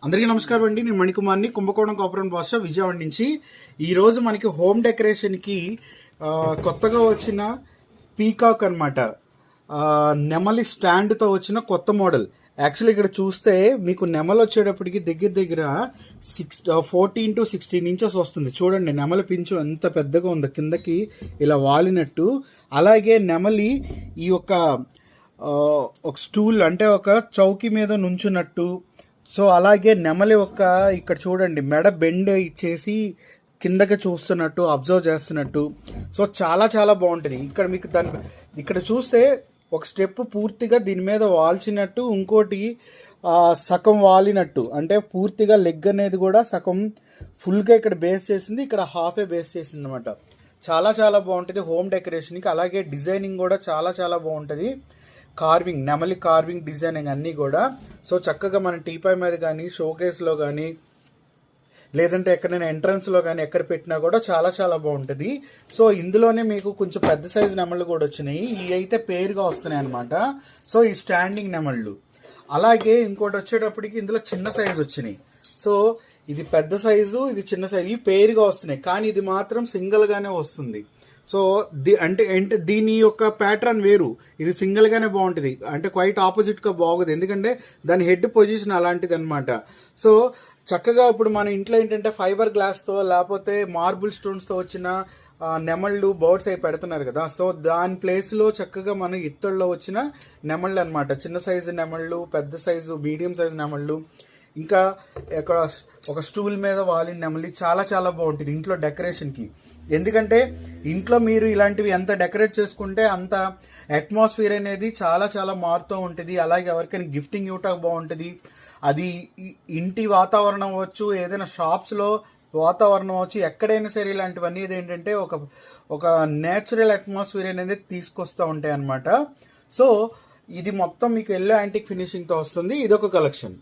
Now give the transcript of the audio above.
అందరికీ నమస్కారం అండి. నేను మణికుమార్ని, కుంభకోణం కాపురం భాష విజయవాడ నుంచి. ఈరోజు మనకి హోమ్ డెకరేషన్కి కొత్తగా వచ్చిన పీకాక్ అనమాట, నెమలి స్టాండ్తో వచ్చిన కొత్త మోడల్. యాక్చువల్లీ ఇక్కడ చూస్తే మీకు నెమలు వచ్చేటప్పటికి దగ్గర దగ్గర 14 to 16 ఇంచెస్ వస్తుంది. చూడండి నెమలి పించు ఎంత పెద్దగా ఉందో, కిందకి ఇలా వాలినట్టు. అలాగే నెమలి ఈ యొక్క ఒక స్టూల్ అంటే ఒక చౌకీ మీద నుంచున్నట్టు. సో అలాగే నెమలి ఇక్కడ చూడండి మెడ బెండ్ ఇచ్చేసి కిందకి చూస్తున్నట్టు, అబ్జర్వ్ చేస్తున్నట్టు. సో చాలా చాలా బాగుంటుంది. ఇక్కడ మీకు ఇక్కడ చూస్తే ఒక స్టెప్ పూర్తిగా దీని మీద వాల్చినట్టు, ఇంకోటి సగం వాలినట్టు, అంటే పూర్తిగా లెగ్ అనేది కూడా సగం ఫుల్గా ఇక్కడ బేస్ చేసింది, ఇక్కడ హాఫే బేస్ చేసింది అనమాట. చాలా చాలా బాగుంటుంది హోమ్ డెకరేషన్కి. అలాగే డిజైనింగ్ కూడా చాలా చాలా బాగుంటుంది. కార్వింగ్, నెమలి కార్వింగ్ డిజైనింగ్ అన్నీ కూడా. సో చక్కగా మన టీపాయ్ మీద కానీ, షోకేస్లో కానీ, లేదంటే ఎక్కడైనా ఎంట్రన్స్లో కానీ ఎక్కడ పెట్టినా కూడా చాలా చాలా బాగుంటుంది. సో ఇందులోనే మీకు కొంచెం పెద్ద సైజు నెమళ్ళు కూడా వచ్చినాయి. ఇవి అయితే పేరుగా వస్తున్నాయి అనమాట. సో ఈ స్టాండింగ్ నెమళ్ళు. అలాగే ఇంకోటి వచ్చేటప్పటికి ఇందులో చిన్న సైజు వచ్చినాయి. సో ఇది పెద్ద సైజు, ఇది చిన్న సైజు, ఇవి పేరుగా వస్తున్నాయి. కానీ ఇది మాత్రం సింగిల్గానే వస్తుంది. సో అంటే దీని యొక్క ప్యాటర్న్ వేరు, ఇది సింగిల్గానే బాగుంటుంది. అంటే క్వైట్ ఆపోజిట్గా బాగుంది, ఎందుకంటే దాని హెడ్ పొజిషన్ అలాంటిది అనమాట. సో చక్కగా ఇప్పుడు మన ఇంట్లో ఏంటంటే ఫైబర్ గ్లాస్తో లేకపోతే మార్బుల్ స్టోన్స్తో వచ్చిన నెమళ్ళు బర్డ్స్ అవి పెడుతున్నారు కదా. సో దాని ప్లేస్లో చక్కగా మన ఇత్తడిలో వచ్చిన నెమళ్ళు అనమాట. చిన్న సైజు నెమళ్ళు, పెద్ద సైజు, మీడియం సైజు నెమళ్ళు, ఇంకా ఒక స్టూల్ మీద వాలిన నెమలి చాలా చాలా బాగుంటుంది ఇంట్లో డెకరేషన్కి. ఎందుకంటే ఇంట్లో మీరు ఇలాంటివి ఎంత డెకరేట్ చేసుకుంటే అంత అట్మాస్ఫియర్ అనేది చాలా చాలా మారుతూ ఉంటుంది. అలాగే ఎవరికైనా గిఫ్టింగ్ ఇవ్వటానికి బాగుంటుంది. అది ఇంటి వాతావరణం అవ్వచ్చు, ఏదైనా షాప్స్లో వాతావరణం అవ్వచ్చు, ఎక్కడైనా సరే ఇలాంటివన్నీ ఏంటంటే ఒక నేచురల్ అట్మాస్ఫియర్ అనేది తీసుకొస్తూ ఉంటాయి అన్నమాట. సో ఇది మొత్తం మీకు ఎల్లో యాంటిక్ ఫినిషింగ్తో వస్తుంది. ఇదొక కలెక్షన్.